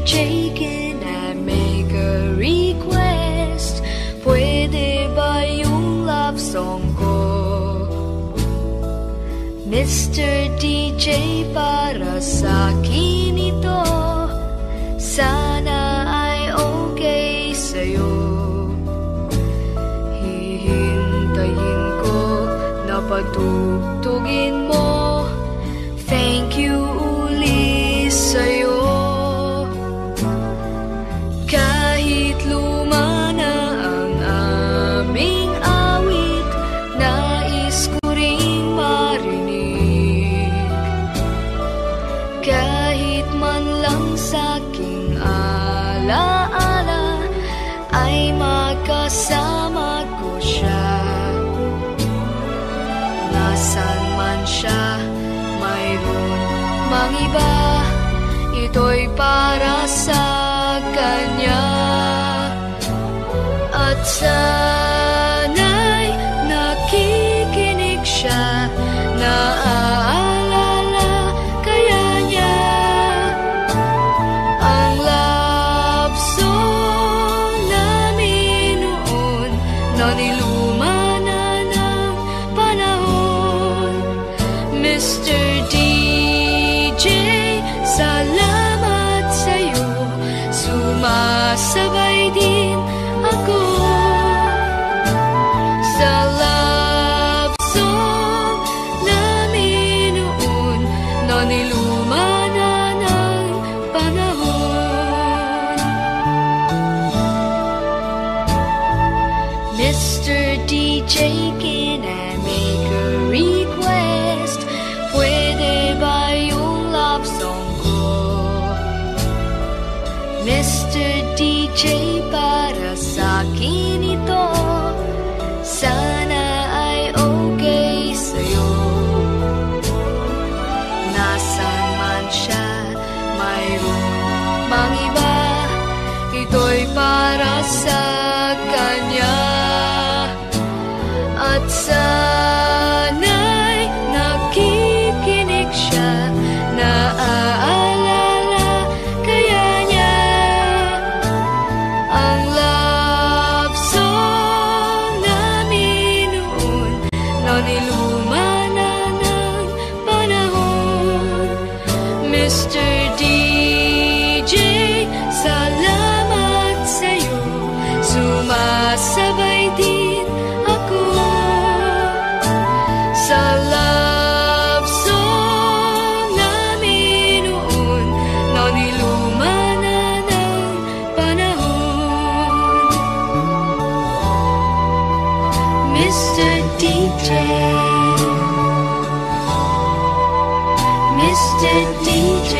DJ, can I make a request? Pwede ba yung love song ko? Mr. DJ, para sa'kin ito. Sana ay okay sa'yo. Hihintayin ko na patugtugin mo. Thank you uli sa'yo. Kahit luma na ang aming awit, nais ko ring marinig. Kahit man lang sa'king alaala, ay magkasama ko siya. Nasaan man siya, mayroon mang iba, ito'y para sa kanya. At sana'y nakikinig siya, naaalala kaya niya ang love song namin noon, na niluma na ng panahon. Mr. DJ, salamat sa'yo, sumasabay din ako sa love song namin noon, na niluma na ng panahon. Mr. DJ, can I make a request? Pwede ba yung love song ko? Mr. DJ, para sa'kin ito. Sana ay okay sa'yo. Nasaan man siya, mayroon mang iba, ito'y para sa kanya. At sana'y nakikinig siya, naaalala kaya niya ang love song namin noon, na niluma na ng panahon. Mr. DJ, salamat sa'yo, sumasabay din ako sa love song namin noon, na niluma na ng panahon. Mr. DJ, Mr. DJ.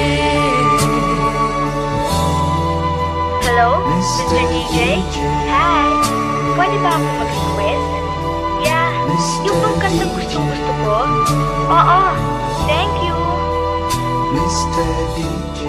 Hello, Mr. DJ? Hi! Pwede ba ako mag-request? Yeah, yung bang kanta gusto ko? Oo, thank you! Mr. DJ.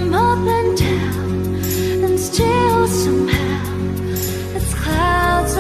Up and down, and still somehow it's clouds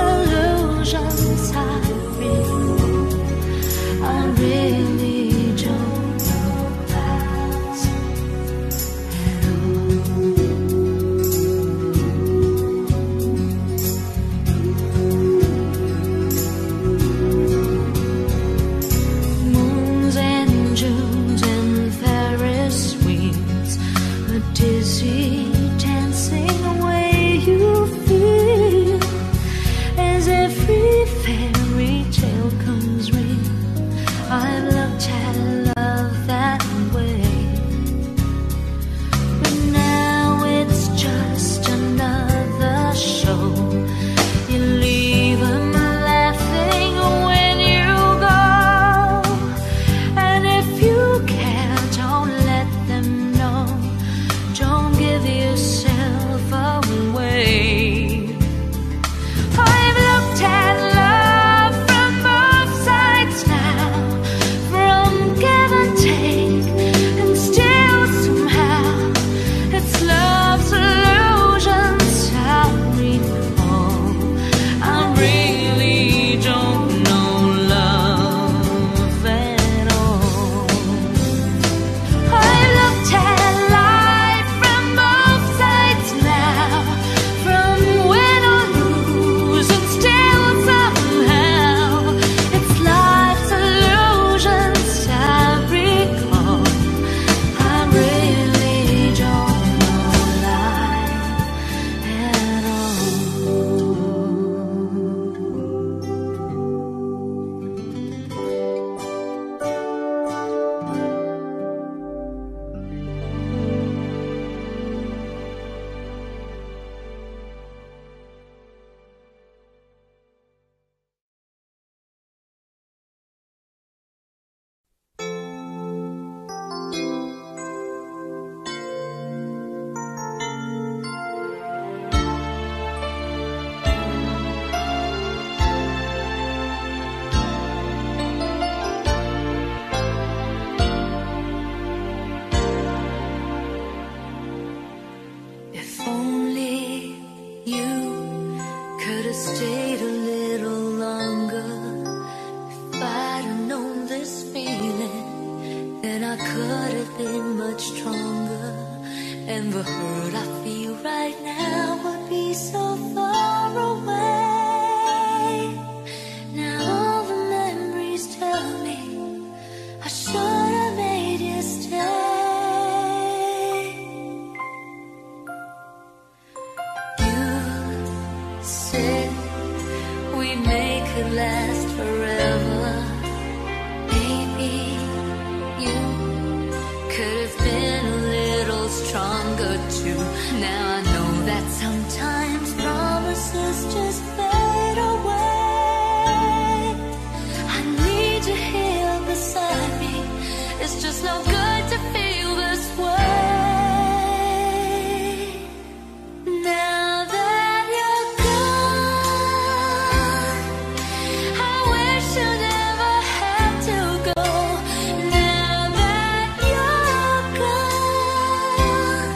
and the hurt I feel right now would be so far away. Now all the memories tell me I should have made you stay. You said we make it last forever. Maybe you could have been a little stronger too. Now I know that sometimes promises just fade away. I need you here beside me. It's just no good to feel this way. Now that you're gone, I wish you never had to go. Now that you're gone,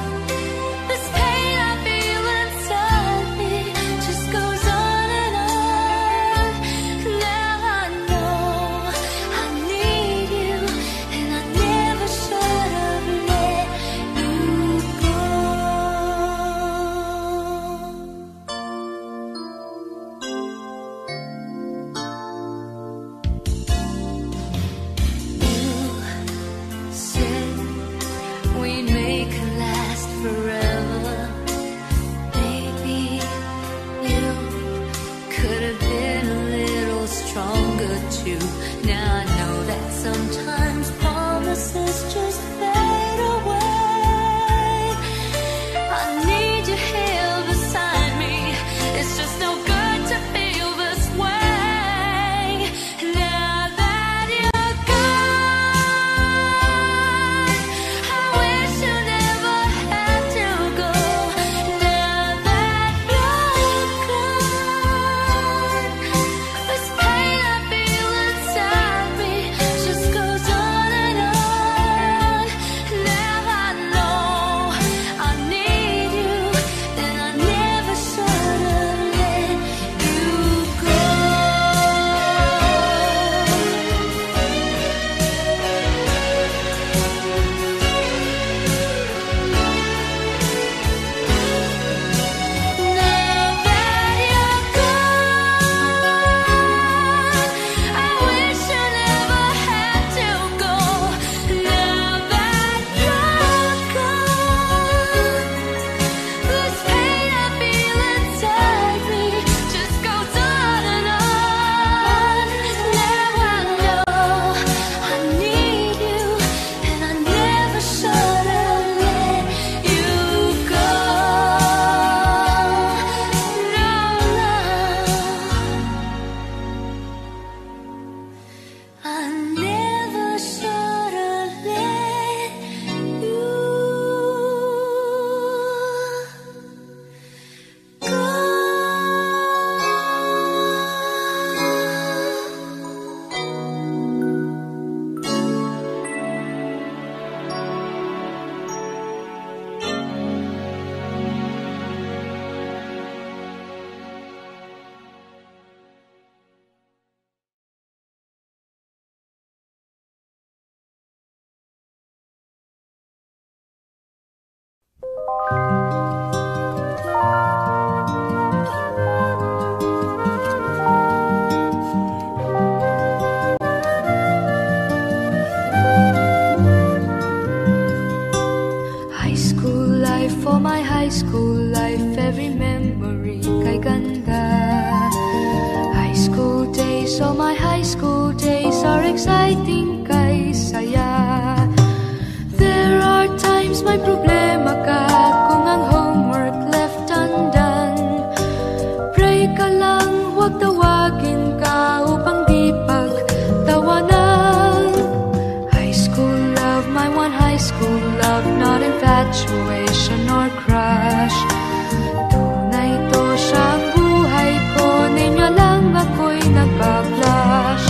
this pain I feel inside me just goes on and on. Now I know I need you, and I never should have let you go. You said we'd make it last forever. Maybe you could have been a little stronger too. Now I know that sometimes promises just fade away. I need you here beside me. It's just no good to feel this way. Now that you're gone, I wish you never had to go. Now that you're gone, this pain I feel inside me just goes on and on. Now I know I need you, and I never should have let you go. Now that you're gone, I wish you never had to go. Now that you're gone, this pain I feel inside me just goes on and on. Now I know I need you, and I never should have let you go. No, I never should have let you go. High school life, for my high school life, every memory kay ganda. High school days, oh my high school days are exciting kay saya. There are times may problema ka kung ang homework left undone. Pray ka lang, huwag tawagin ka upang di pagtawanan. High school love, my one high school love, not infatuation or crush. Tunay to siyang buhay ko, ninyo lang ako'y nagbablush.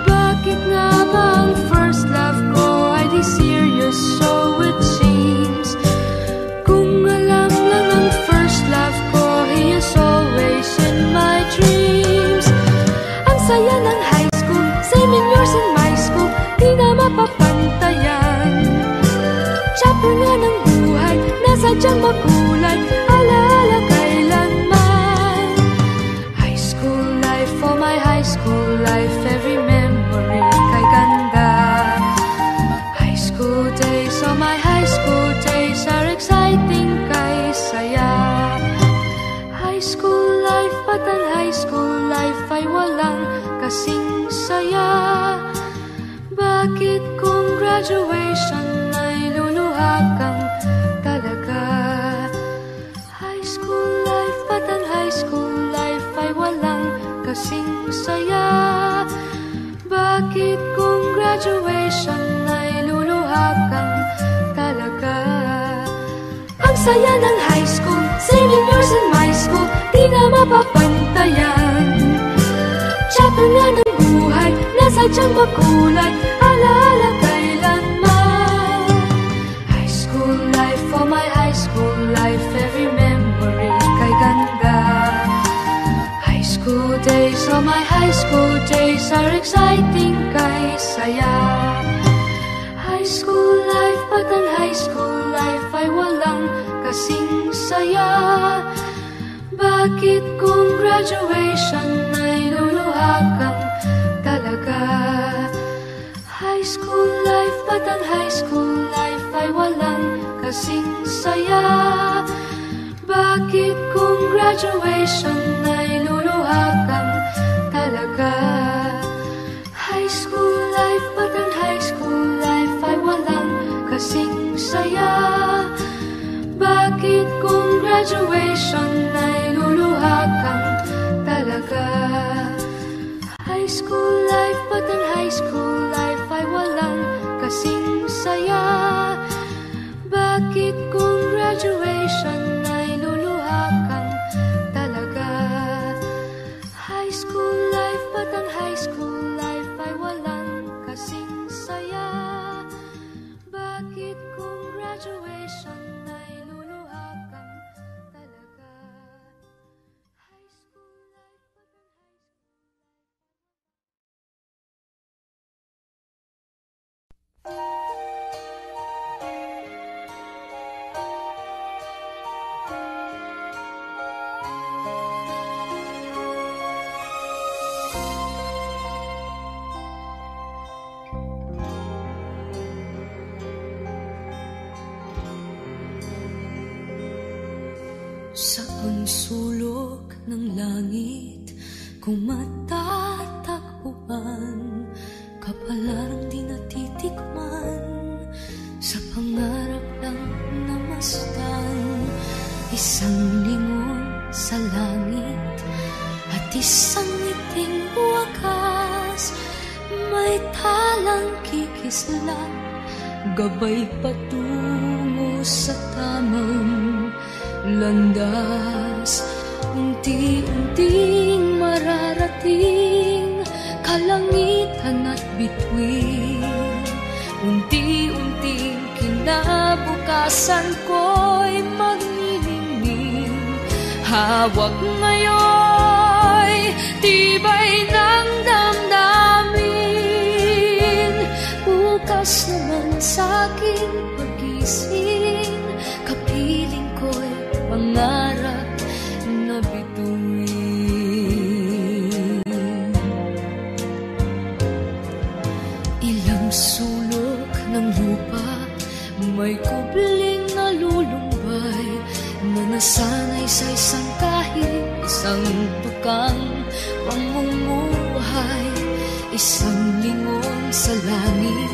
Bakit nga ba ang first love ko ay di serious, so it seems? Kung alam lang ang first love ko, he is always in my dreams. Ang saya ng high school, same in yours in my school, di na mapapantayan. Chapter nga ng buhay, makulay, alaala kailanman. High school life, for my high school life, every memory kay ganda. High school days, oh my high school days are exciting kay saya. High school life, at ang high school life ay walang kasing saya. Bakit kung graduation ay luluha kang talaga? High school life, at ang high school life ay walang kasing saya. Bakit kung graduation ay luluha kang talaga? Ang saya ng high school, saving years in my school, di na mapapantayan. Chapter nga ng buhay, nasa diyang makulay, alaala kailanman. High school life, for my high school life, every memory kay ganda. High school days, oh my high school days are exciting kay saya. High school life, at ang high school life ay walang kasing saya. Bakit kung graduation ay luluha kang talaga? High school life, at ang high school life ay walang kasing saya. Bakit kung graduation ay luluha kang talaga? High school life, at ang high school life ay walang kasing saya. Bakit kung graduation ay luluha kang talaga? High school life, at ang high school life ay walang kasing saya. Bakit kung graduation ay luluha kang talaga? High school life, at ang high school life ay walang kasing saya. Bakit kung graduation ay luluha kang talaga? High school life, at ang Sa sulok ng langit, kung matatagpuan, kapalarang di natitikman, sa pangarap lang namastan. Isang lingon sa langit at isang ngiting wakas, may talang kikislap, gabay patungo sa tamang landas. Unti-unting mararating kalangitan at bituin. Unti-unting kinabukasan ko'y magniningning. Hawak ngayon, tibay ng damdamin. Bukas naman sa'king pagising, kapiling ko'y pangarap na bituin. Ilang sulok ng lupa, may kubling nalulumbay, na nasanay sa isang kahit isang tukang pamumuhay. Isang lingon sa langit,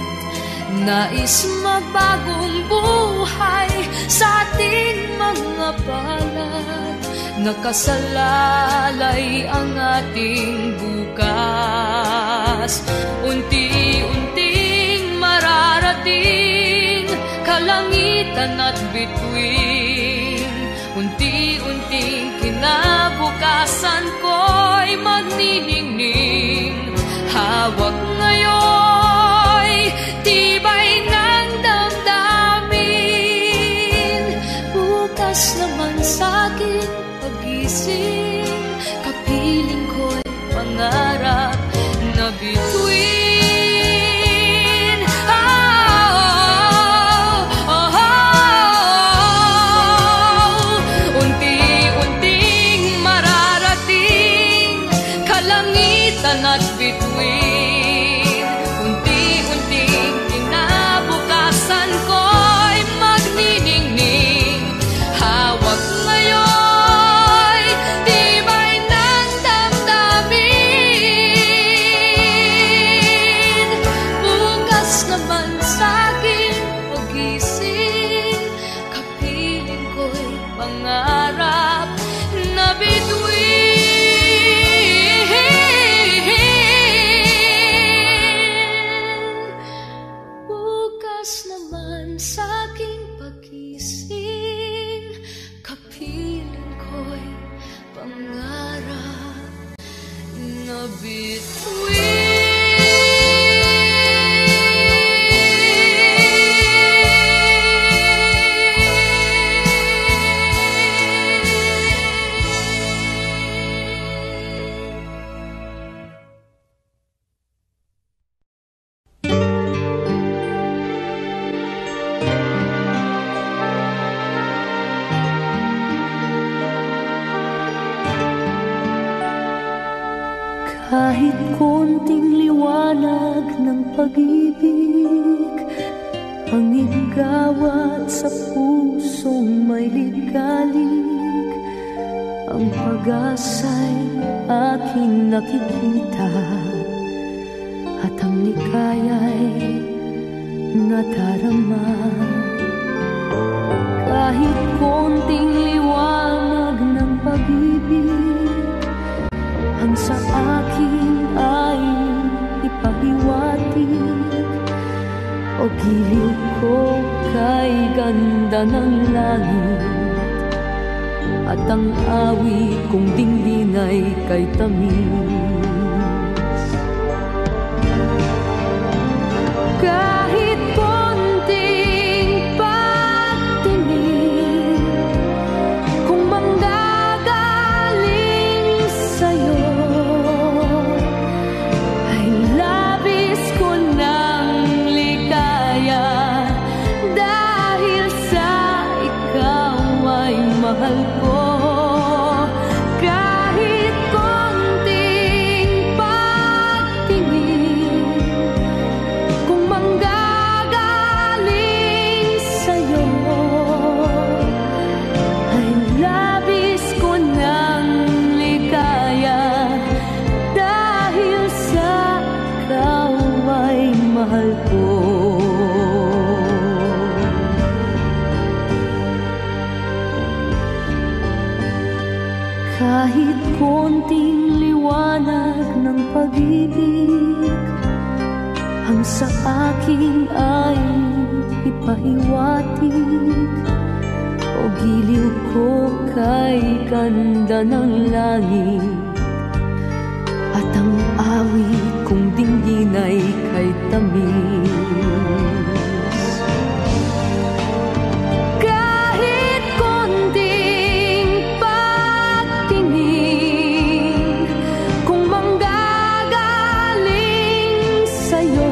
nais magbagong buhay sa ating mga palad. Nakasalalay ang ating bukas. Unti-unting mararating kalangitan at bituin. Unti-unting kinabukasan ko'y magniningning. Hawak ngayon, tibay ng damdamin. Bukas naman sa'king pagising, kapiling ko'y pangarap na bituin. Kahit konting liwanag ng pag-ibig, hangin gawat sa pusong may ligalig. Ang pag-asa'y aking nakikita, at ang likaya'y nadarama. Kahit konting liwanag ng pag-ibig, ang sa akin ay ipahiwatig. O giliw ko kay ganda ng langit, at ang awit kong dinggin ay kay tamis. Kahit konting pagtingin, kung manggagaling sa'yo, ay labis ko ng ligaya, dahil sa ikaw ay mahal ko. Kahit konting pagtingin, kung manggagaling sa'yo, ay labis ko ng ligaya, dahil sa ikaw ay mahal ko. Kahit konting liwanag ng pag-ibig, ang sa akin ay ipahiwatig. O giliw ko kay ganda ng langit, at ang awit kong dinggin ay kay tamis. Kahit konting pagtingin, kung manggagaling sa'yo,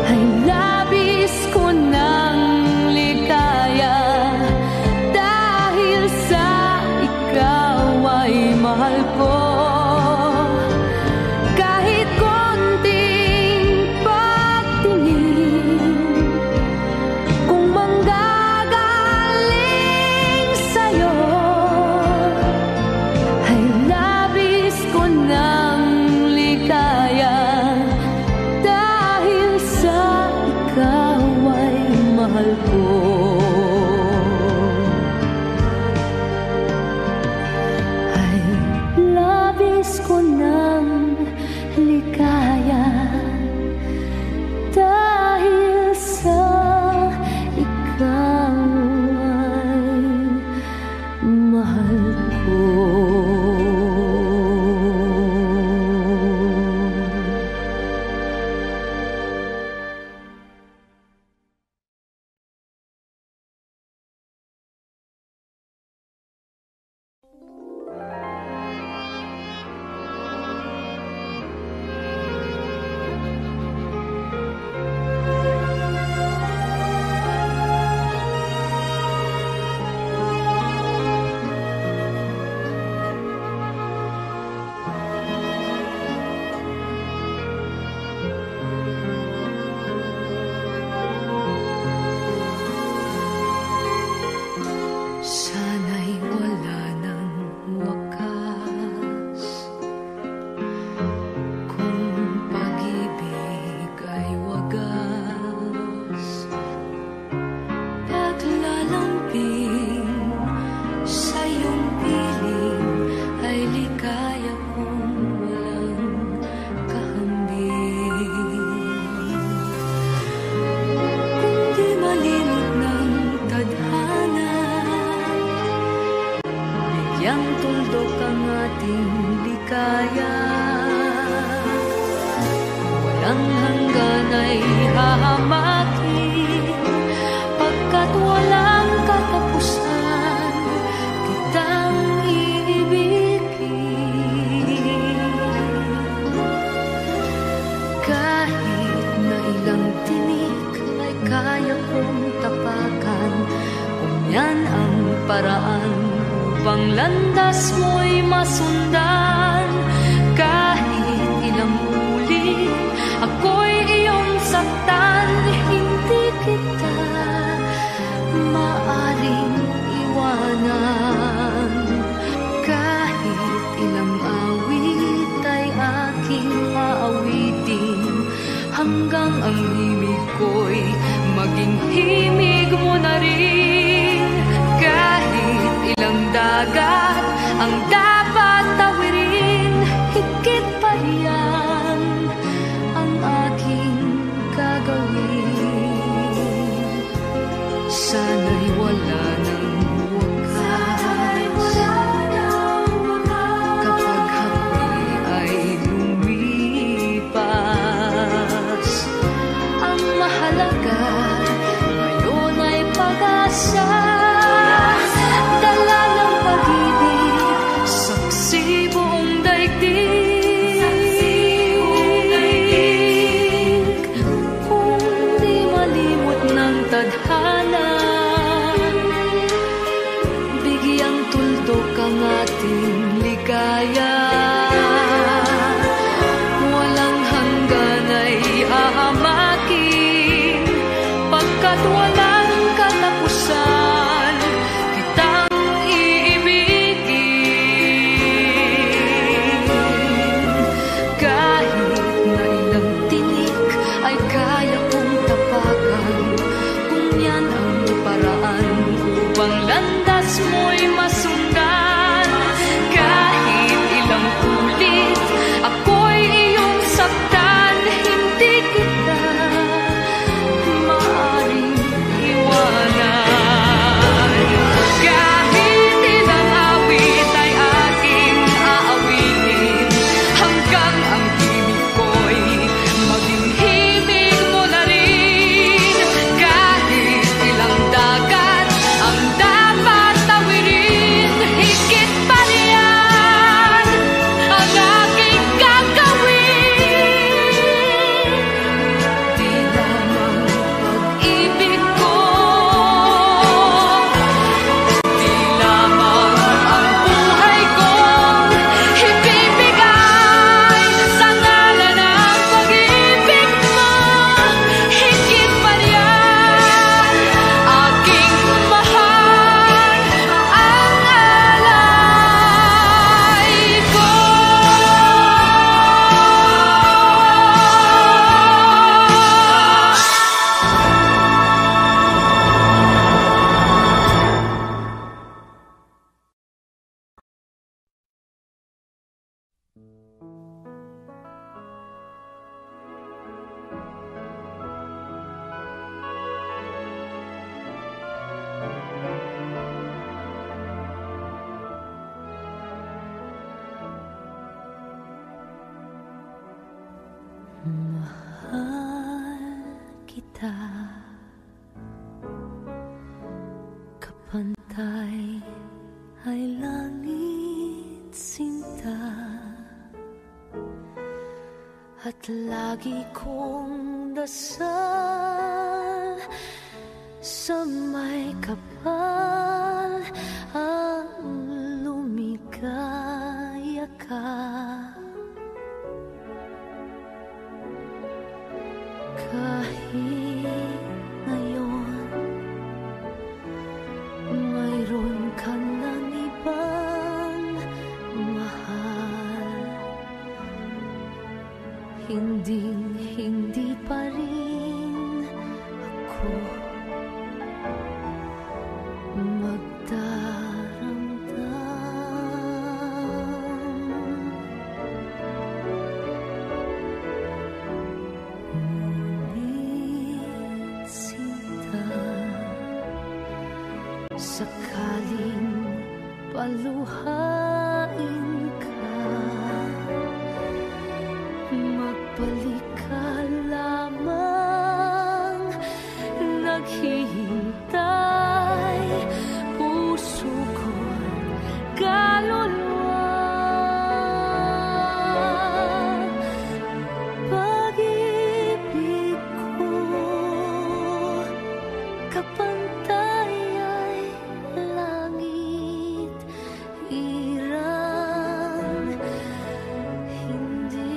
ay labis ko ng ligaya, dahil sa ikaw ay mahal ko. Kahit konting pagtingin, kung manggagaling sa'yo, ay labis ko ng ligaya, dahil sa ikaw ay mahal ko. Ay labis ko ng ligaya, dahil sa ikaw ay mahal ko. Sana'y wala ng wakas, kung pag-ibig ay wagas. Paglalamping sa iyong piling ay ligaya kong walang kahambing. Kung di malimot ng tadhana, bigyang tuldok ang ating ligaya. Walang hanggan ay hahamakin, pagkat walang katapusan kitang iibigin. Kahit na ilang tinik ay kaya kong tapakan, kung yan ang paraan upang landas mo'y masundan. rin. Ako'y iyong saktan, hindi kita maaring iwanan. Kahit ilang awit ay aking aawitin, hanggang ang himig ko'y maging himig mo na rin. Kahit ilang dagat ang dapat tawirin, higit pa riyan ang aking gagawin. Sana'y wala ng wakas kapag hapdi ay lumipas. Ang mahalaga ngayon ay pag-asa, dala ng pag-ibig, saksi buong daigdig. Kung di malimot ng tadhana, bigyang tuldok ang ating ligaya. Walang hanggan ay aamakin, pagkat walang katapusan kitang iibigin. Kahit na ilang tinik ay kaya kong tapakan, kung yan ang paraan upang landas mo'y masundan. Kahit ilang ulit ako'y iyong saktan, hindi kita maaring iwanan. Kahit ilang awit ay aking aawitin, hanggang ang himig ko'y maging himig mo na rin. Kahit ilang dagat ang dapat tawirin, higit pa riyan ang aking gagawin. Di lamang pag-ibig ko, di lamang ang buhay kong ibibigay sa ngalan ng pag-ibig mo, higit pa riyan aking mahal ang alay ko. Mahal kita, kapantay ay langit sinta, at lagi kong dasal sa may kapal ang lumigaya ka. Kahit ngayon mayroon ka ng ibang mahal, hindi pa rin ako magdaramdam. Ngunit sinta, sakaling paluhain ka, magbalik ka lamang, naghihintay puso ko't kaluluwa. Pag-ibig ko, kapantay ay langit, iran, hindi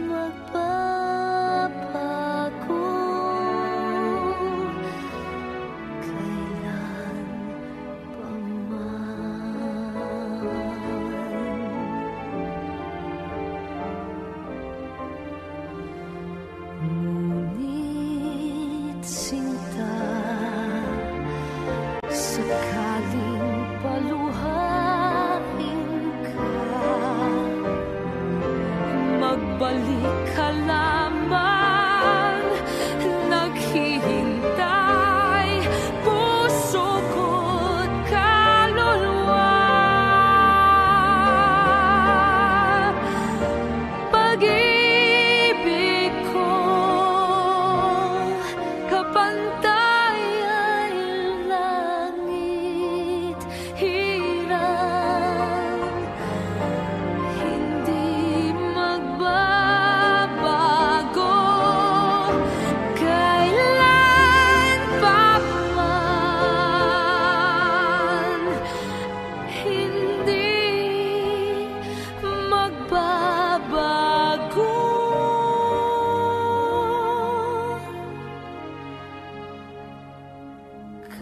magbabago.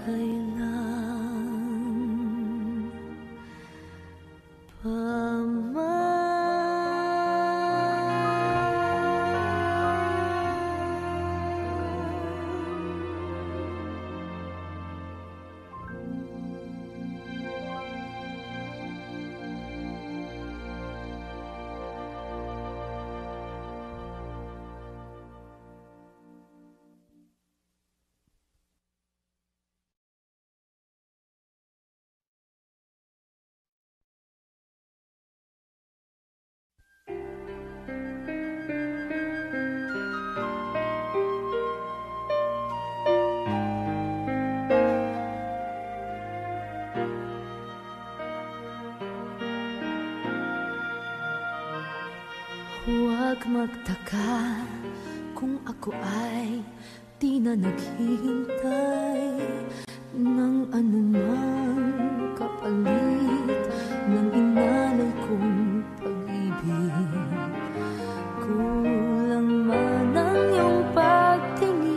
kailan pa man. Huwag magtaka kung ako ay di na naghihintay ng anumang kapalit ng inalay kong pag-ibig. Kulang man ang iyong pagtingin,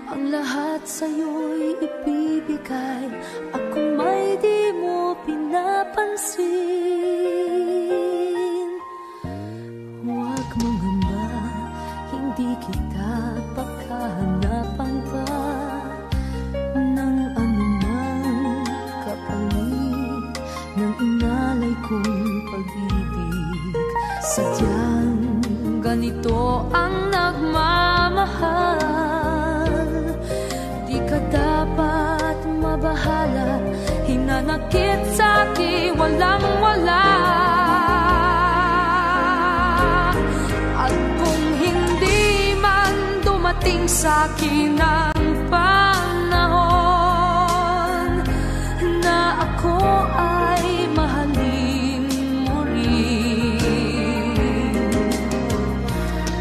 ang lahat sa'yo'y ibibigay, ako may di mo pinapansin. Huwag mangamba, hindi kita pagkahanapan pa ng anumang kapalit ng inalay kong pag-ibig. Sadyang ganito ang nagmamahal, di ka dapat mabahala, hinanakit sa'kin walang-wala. Sa'kin ang panahon na ako ay mahalin mo rin.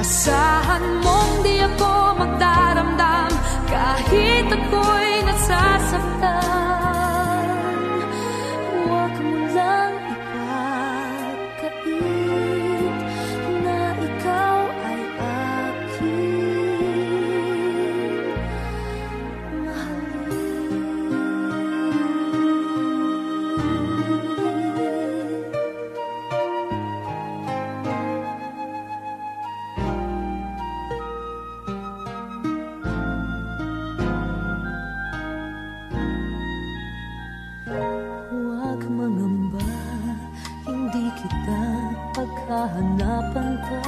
Asahan mong di ako magdaramdam kahit ako'y nasasaktan. Huwag mo lang ipagkait na ikaw ay akin. Hanapan ka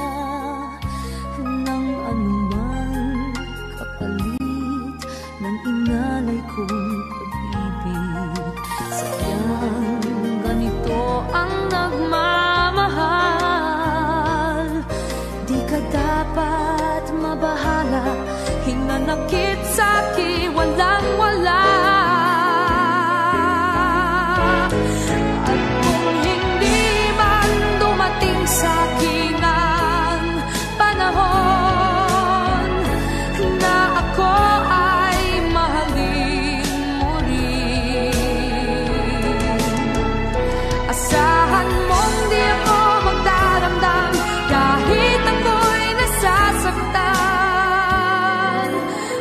ng anumang kapalit ng inalay kong pag-ibig. Sayang ganito ang nagmamahal, di ka dapat mabahala, hinanakit sa'kin walang-wala. Sa'kin ang panahon na ako ay mahalin mo rin. Asahan mong di ako magdaramdam kahit ako'y nasasaktan.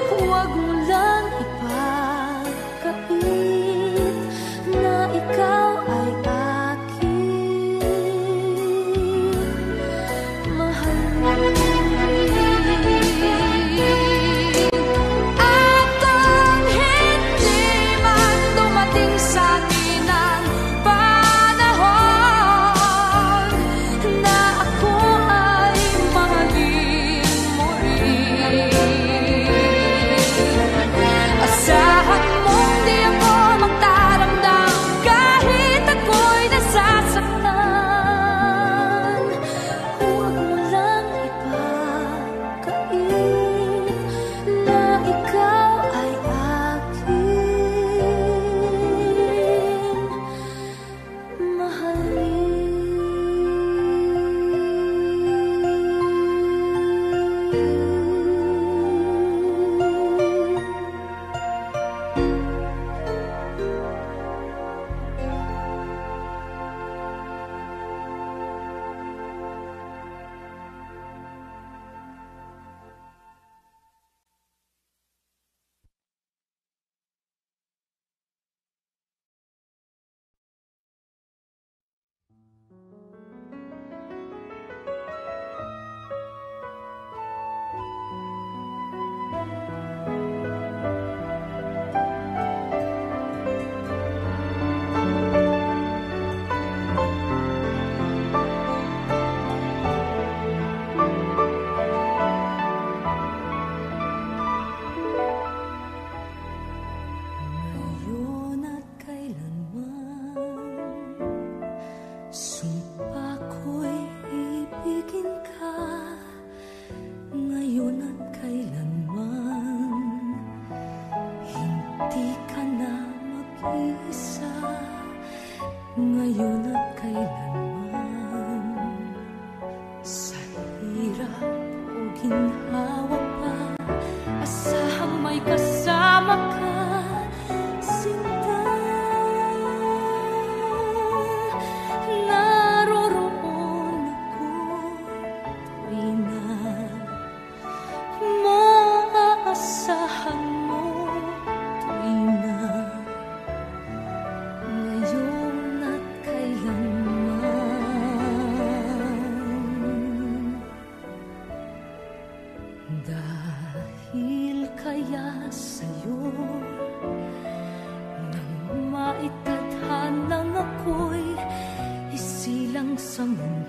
Huwag mo lang ipagkait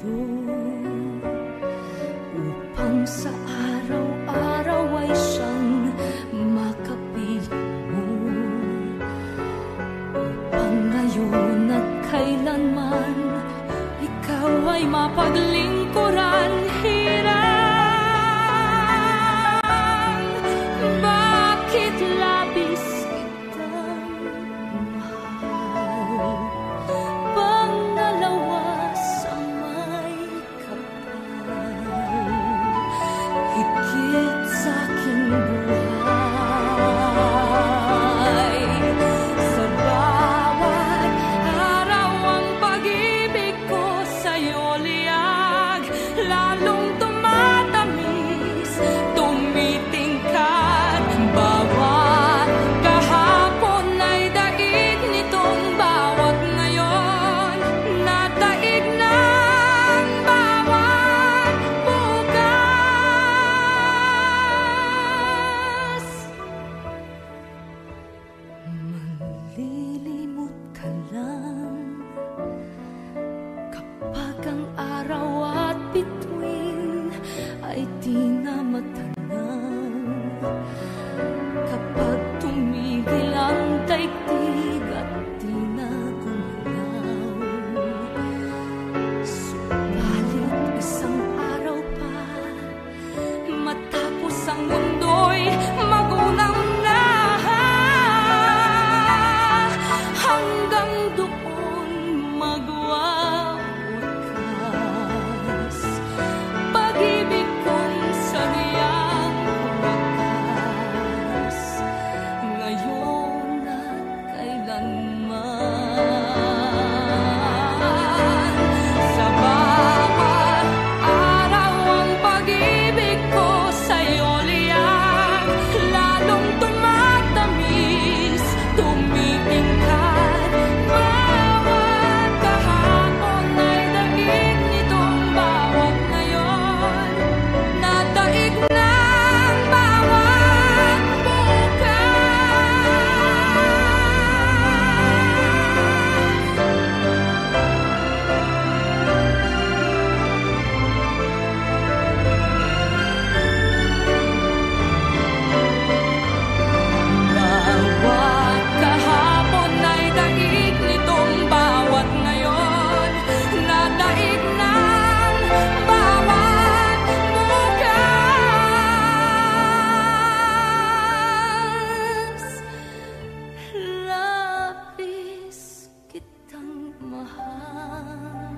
mundo, upang sa araw-araw ay siyang makapiling mo, upang ngayon at kailanman ikaw ay mapaglingkuran. Hirang, bakit labis kitang mahal? Pangalawa sa may kapal, higit sa aking buhay. Sa bawat araw ang pag-ibig ko sa'yo liyag, lalong tumatamis, tumitingkad. Bawat kahapon ay daig nitong bawat ngayon, nataig ng bawat bukas. Manlilimot ka lang kapag ang araw at bituin ay di na matanaw, kapag tumigil ang daigdig at di na gumalaw. Subalit isang araw pa, matapos ang mundo'y magunang na, hanggang doon magwawakas pag-ibig kong sariyang wakas, ngayon at kailanman. Sa bawat araw ang pag-ibig ko sa'yo liyag, lalong tumatamis, tumitingkad. Bawat kahapon ay daig nitong bawat ngayon, nataig ng bawat bawat kahapon ay daig nitong bawat ngayon, nataig ng bawat bukas. Labis kitang mahal,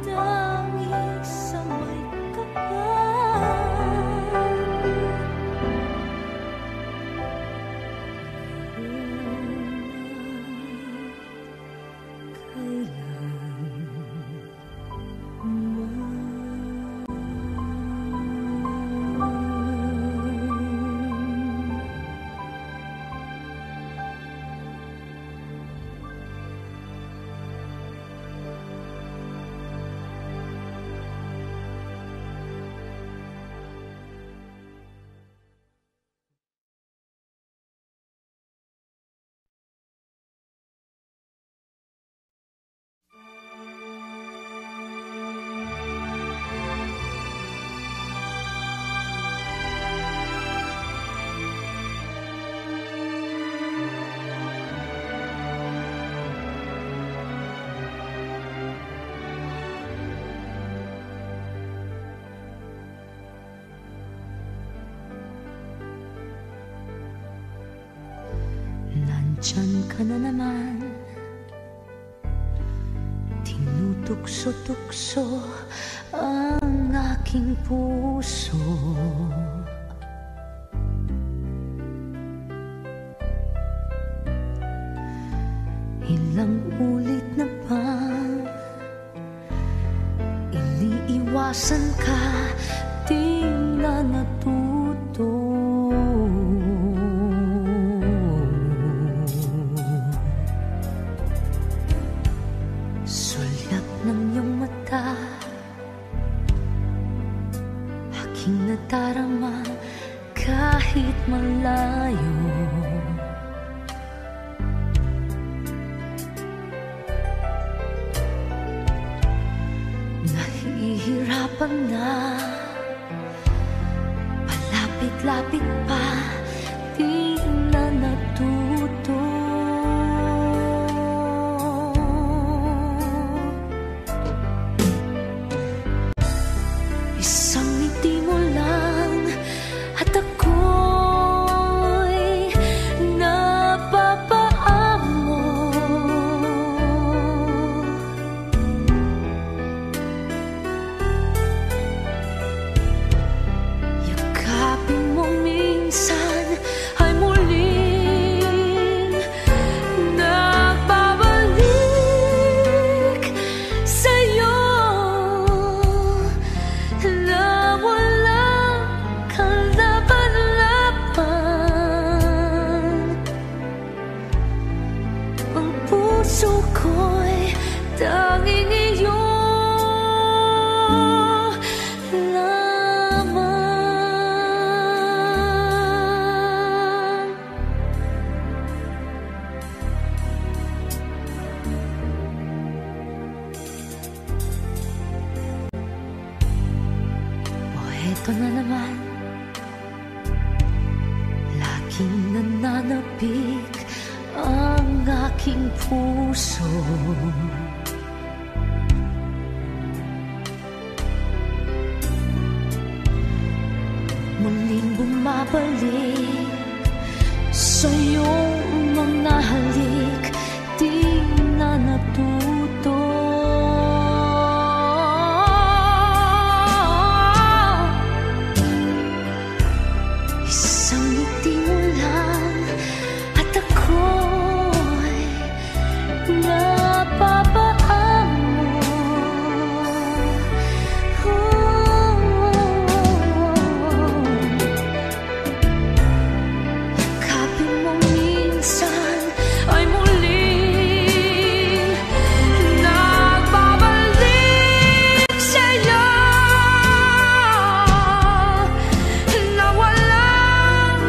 dangis sa may kapal. Nandyan ka na naman, tinutukso-tukso ang aking puso. Ilang ulit na ba iniiwasan ka, di na natuto. Sulyap ng iyong mata, aking nadarama kahit malayo. Yabang na palapit-lapit pa, di na natuto. Isang ngiti mo lang at ako'y napapaamo. Yakapin mo minsan ay muling nagbabalik sa'yo na walang kalaban-laban. Ang puso ko'y tanging iyo lamang. O eto na naman, laging nananapik ang aking puso. Muling bumabalik sa iyong mga halik, di na natuto. Isang ngiti mo lang at ako'y napapaamo. Yakapin mo minsan ay muling nagbabalik sa'yo na walang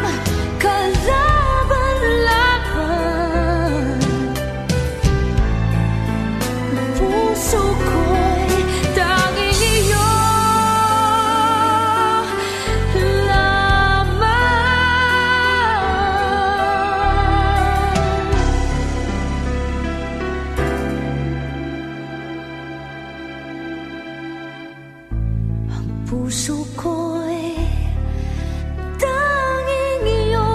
kalaban-laban. Puso ko'y tanging iyo lamang. Ang puso ko'y tanging iyo,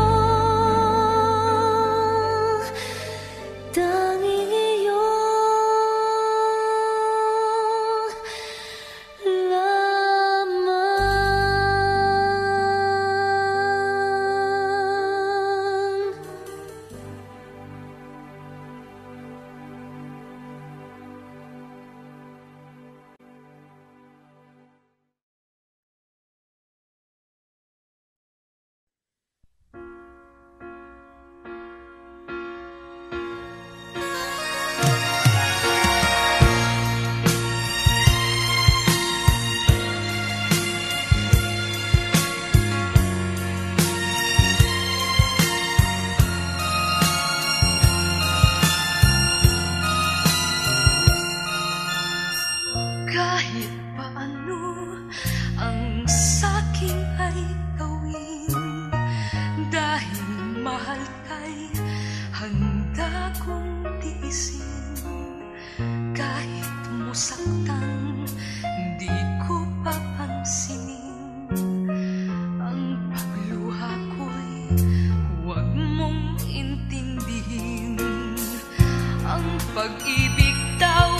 tanging iyo lamang. Kahit paano ang sa'kin ay gawin, dahil mahal kay handa kong tiisin. Kahit musaktan, di ko papansinin ang pagluha ko'y huwag mong intindihin. Ang pag-ibig daw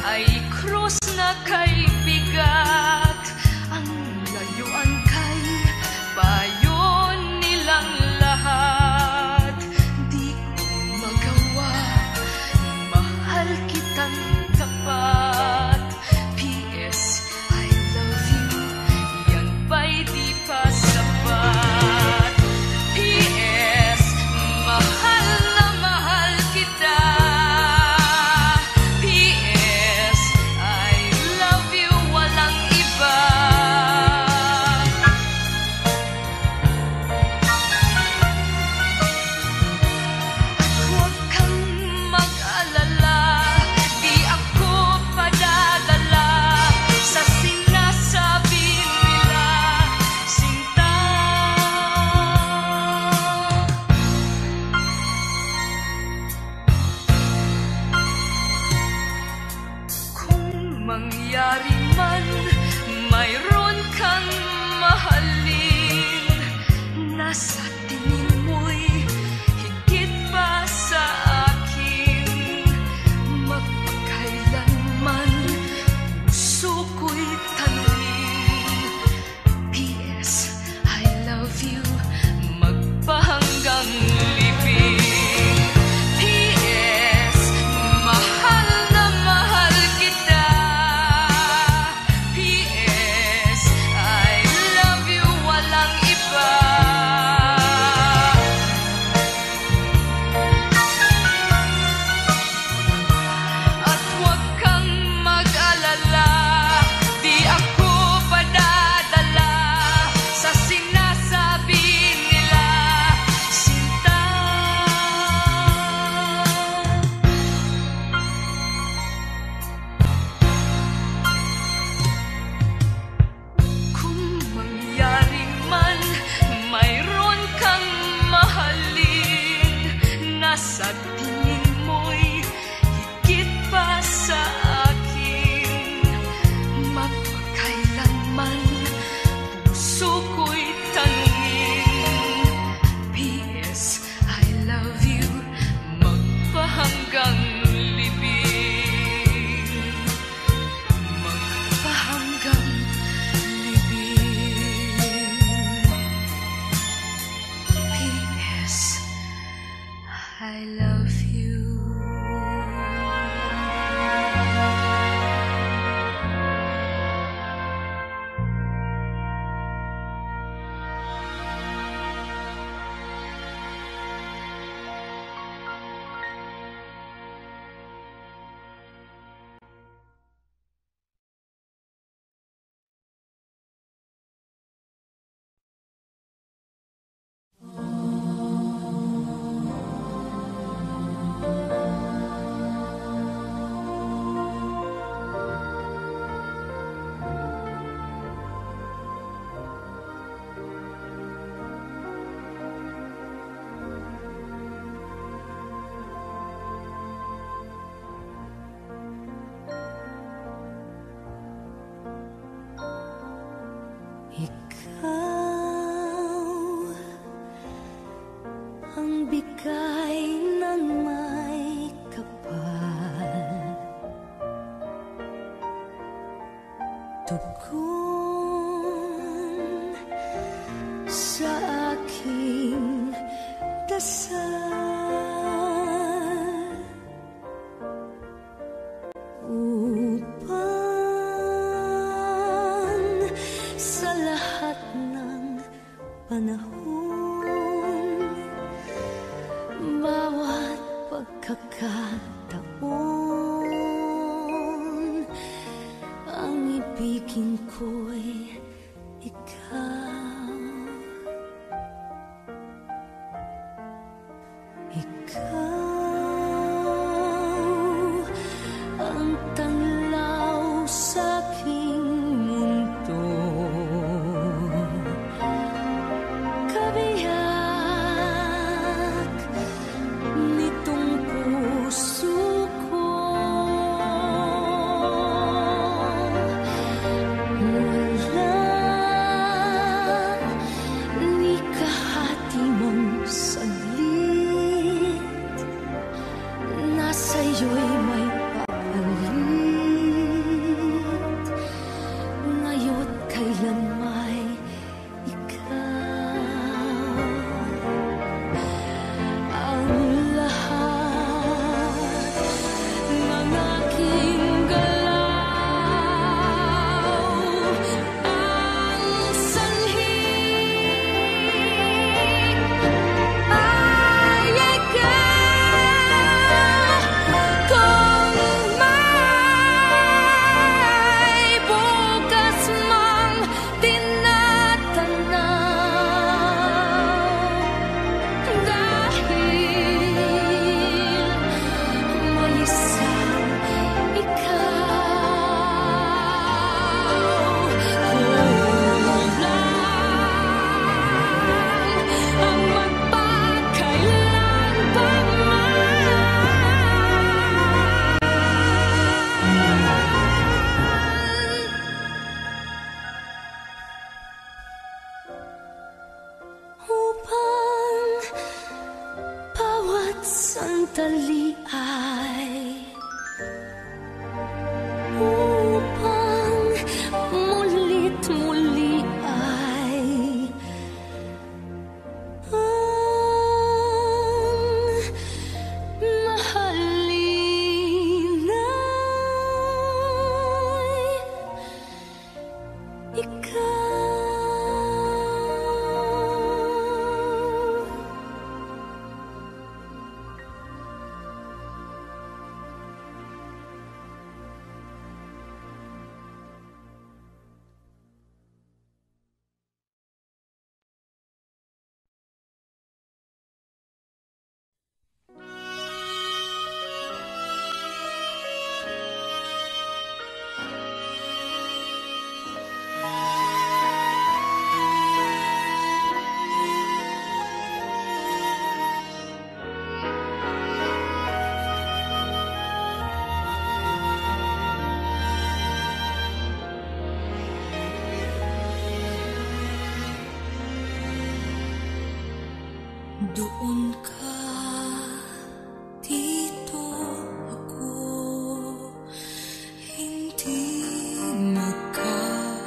ay krus na kay bigat, ang layuan kay payo nilang lahat. Di ko magawa, mahal kitang tapat. P.S. I love you, yan ba'y di pa sapat? P.S. mahal na mahal kita. P.S. I love you. ang bigay ng may kapal. Tugon sa aking dasal upang sa lahat ng panahon, bawat pagkakataon, ang ibigin ko'y ikaw. Ikaw ang tanglaw sa aking mundo, kabiyak nitong puso ko. Wala ni kahati mong saglit na sa'yo'y may papalit, ngayo't kailan may ikaw. Ang lahat ng aking galaw, ang sanhi ay ikaw. Kung may bukas mang tinatanaw, dahil may isang ikaw. Kulang ang magpakailan pa upang bawat sandali ay upang mulit muli ay ang mahalin ay ikaw. Doon ka, dito ako, hindi magkatagpo.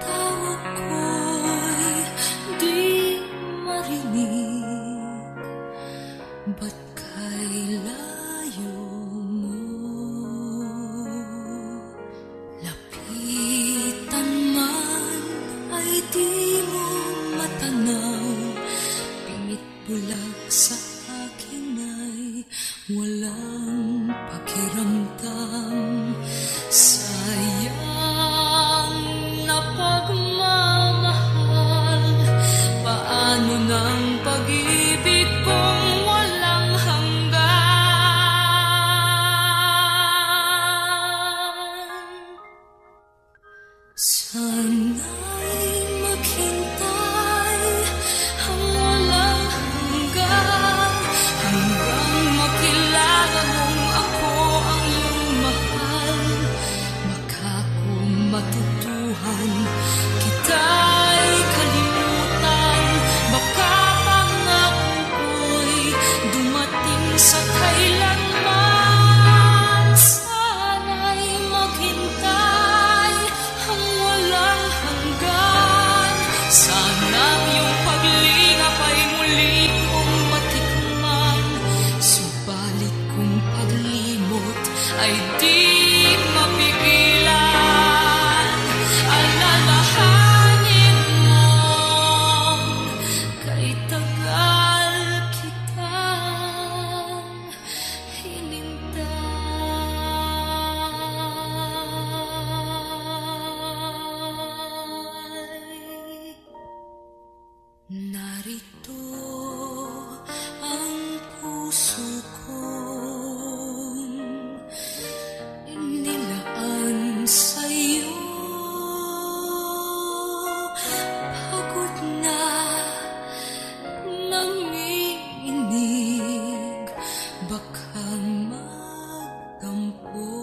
Tawag ko'y di marinig, ba't kay layo mo? Lapitan man ay di mo matanaw, pingit bulag sa akin ay walang pakiramdam. Sayang na pagmamahal, paano ng pag-ibig kong walang hanggan? Sana'y maghintay Narito ang puso kong nilaan sa'yo. Pagod na nanginginig, baka magtampo.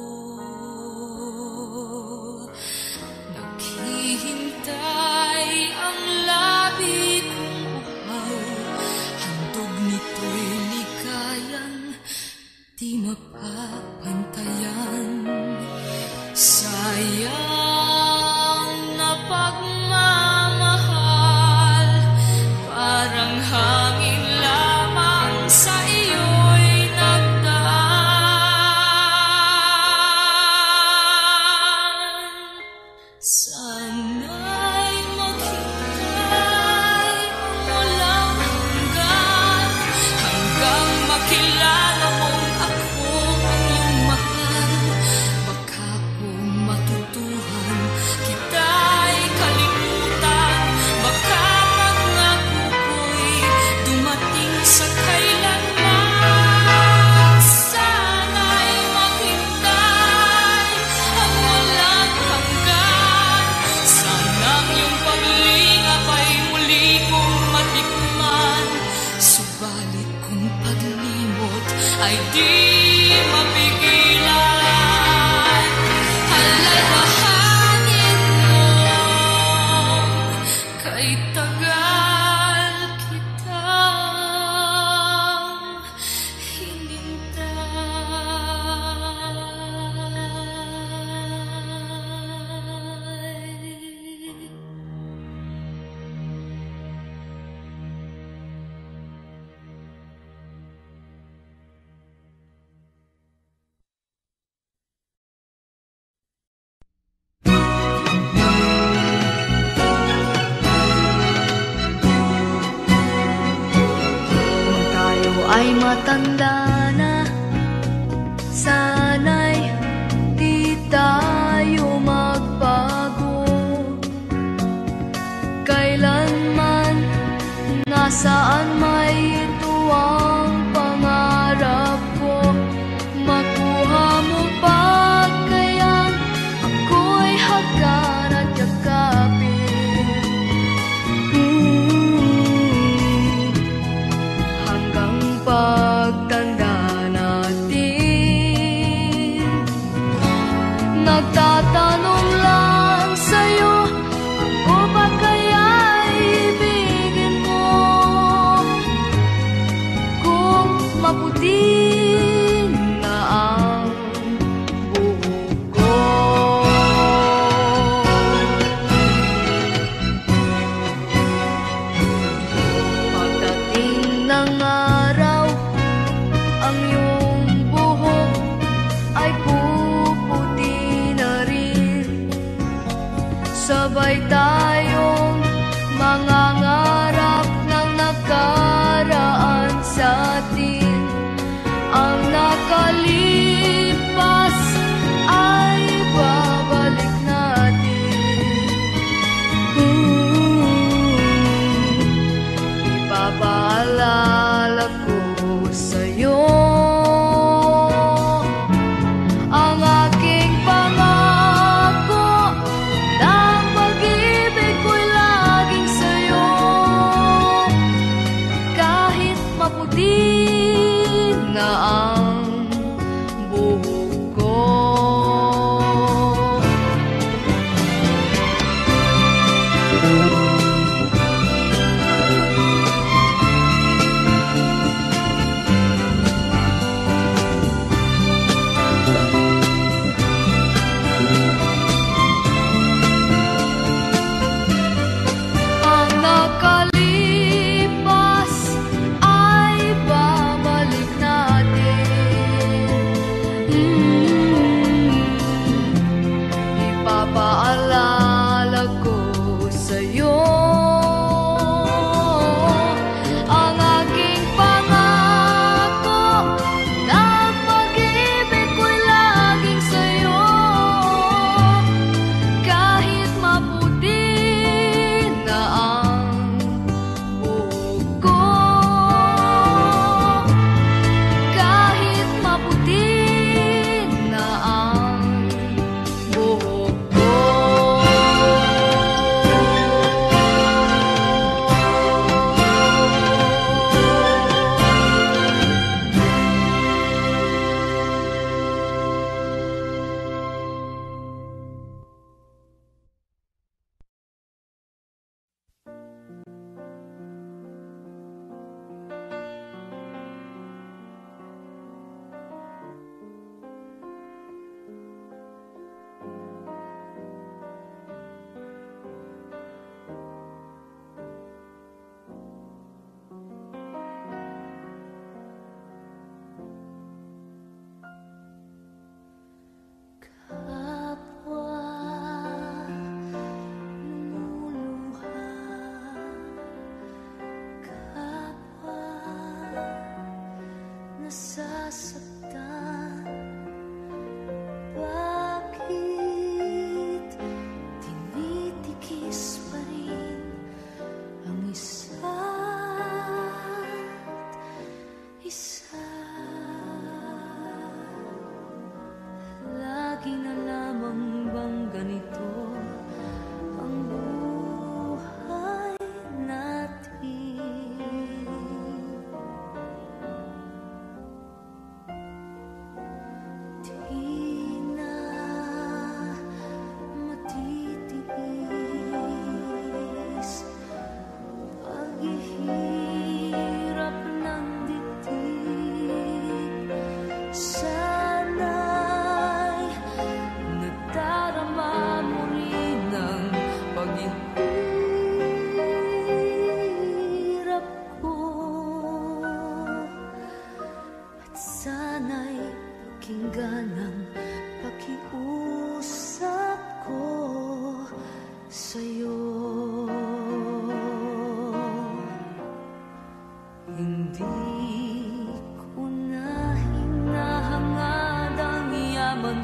Naghihintay ang labi kong uhaw, handog nito'y ligayang di mapapantayan. Sayang na pagmamahal, parang hangin lamang sa iyo'y nagdaan. Sana'y maghintay ang walang hanggan, hanggang makilala mong ako ang iyong mahal. Baka kung matutuhan kita'y kalimutan, baka pangako ko'y dumating sa kailanman. Sana'y maghintay ang walang hanggan, sanang iyong paglingap ay muli kong matikman. Subalit kung paglimot ay di mapigilan, alalahanin mo kay tagal kitang hinintay. Kung tayo ay matanda na, sana'y di tayo magbago. Kailanman, nasaan may tuwang pangarap ko. Makuha mo pa kaya ako'y hagkan at yakapin. Hanggang pagtanda natin, nagtatanong lang sa'yo, ako ba kaya ibigin mo? Kung maputi na ang buhok ko, pagdating ng araw, ang iyong buhok ay puputi na rin. Sabay tayong mangangarap ng nakaraan sa atin. Ang nakalipas ay babalik natin. Ipapaalala ko sa'yo ang aking pangako, na ang pag-ibig ko'y laging sa'yo. Kahit maputi na ang buhok ko. Ang nakalipas ay babalik natin. Ipapaalala ko sa'yo ang aking pangako, na ang pag-ibig ko'y laging sa'yo. Kahit maputi na ang buhok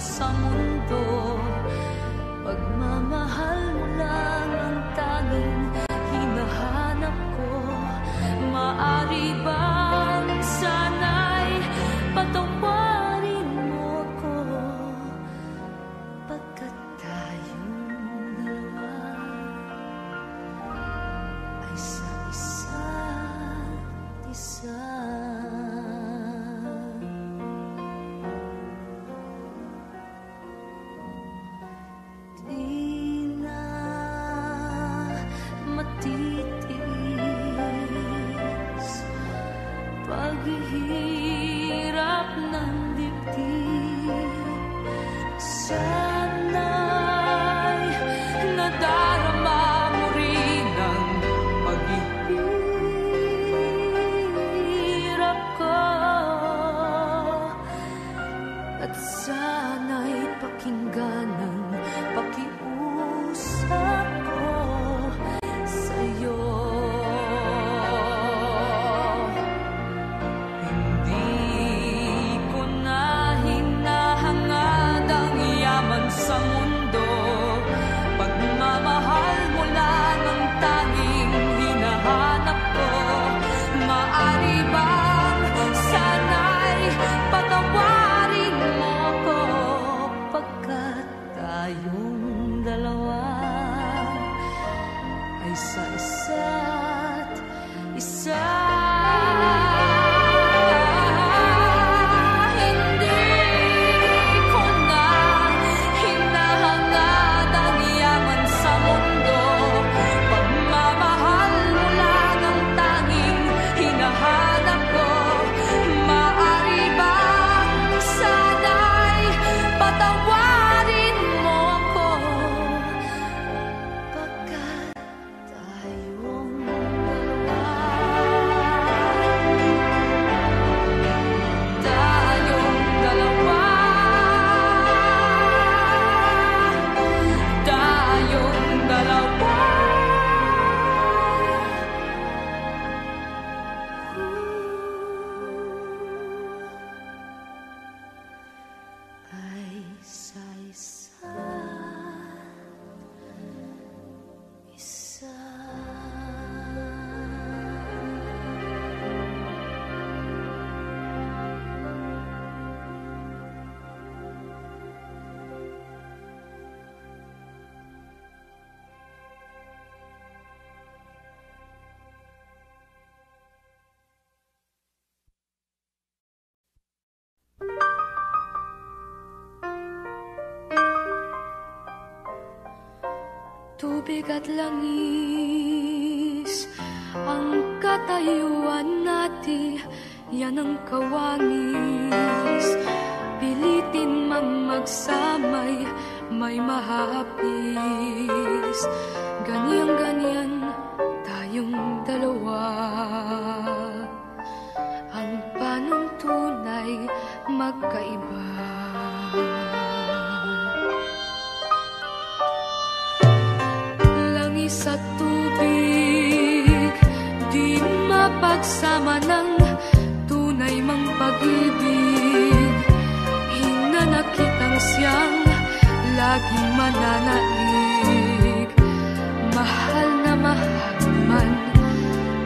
Sa mundo, pagmamahal mo lang ang tanging hinahanap ko. Maaari bang sana'y patawarin mo ko, pagkat tayong dalawa ay sa isa't isa. Paghihirap ng dibdib, sana'y nadarama mo rin ang paghihirap ko, at sana'y pakinggan ang pakiusap ko sa'yo. Sa mundo, pagmamahal mo lang ang tanging hinahanap ko. Maaari bang sana'y patawarin mo ko, pagkat tayong dalawa ay sa isa't isa. Tubig at langis, ang katayuan natin, yan ang kawangis. Pilitin mang magsamay, may mahapis. Ganyan-ganyan tayong dalawa, ang panuntunay magkaiba. Sa tubig, di mapagsama ng tunay mang pag-ibig. Hinanakit ang siyang laging mananaig. Mahal na mahal man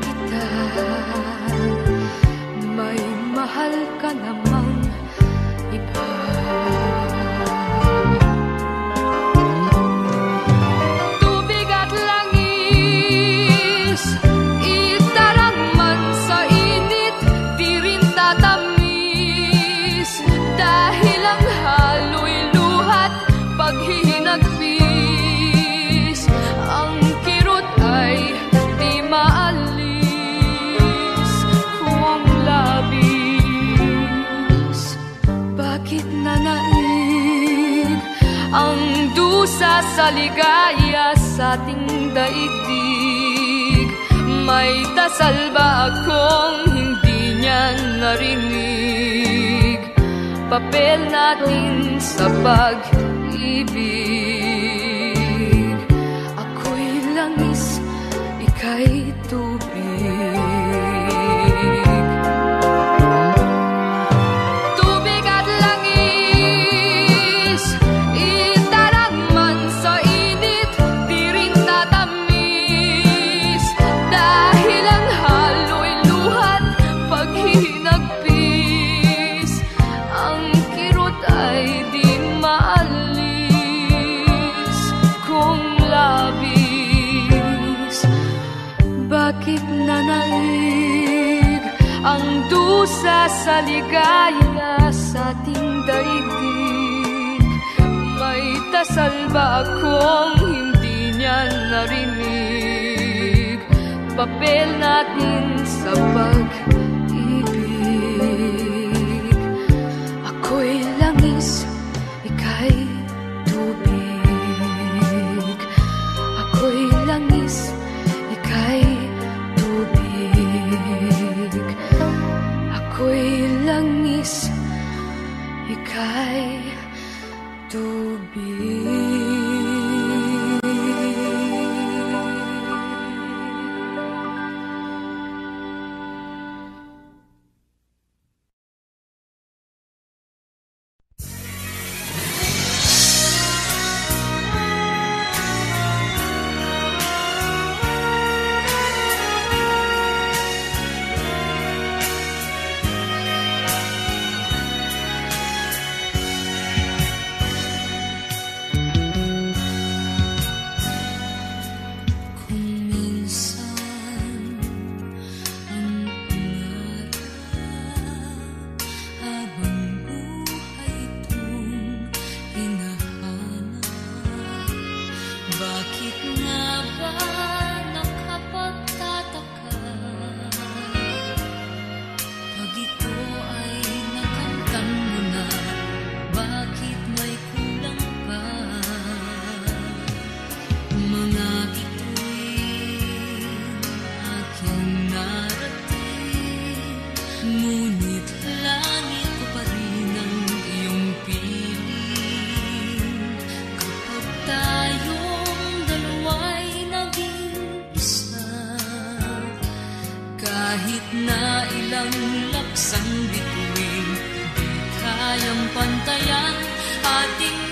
kita, may mahal ka namang iba. Paghihinagpis, ang kirot ay di maalis kung labis. Bakit nanaig ang dusa sa ligaya sa ating daigdig? May dasal ba akong hindi niya narinig? Papel natin sa pag-ibig, ako'y langis, ika'y tubig. nananaig ang dusa sa ligaya sa ating daigdig. May dasal ba akong hindi niya narinig? Papel natin sa pag-ibig. Ako'y langis, ika'y tubig. Ako'y langis, ika'y tubig. Ako'y langis, ika'y tubig. Kahit na ilang laksang bituin, di kayang pantayan ating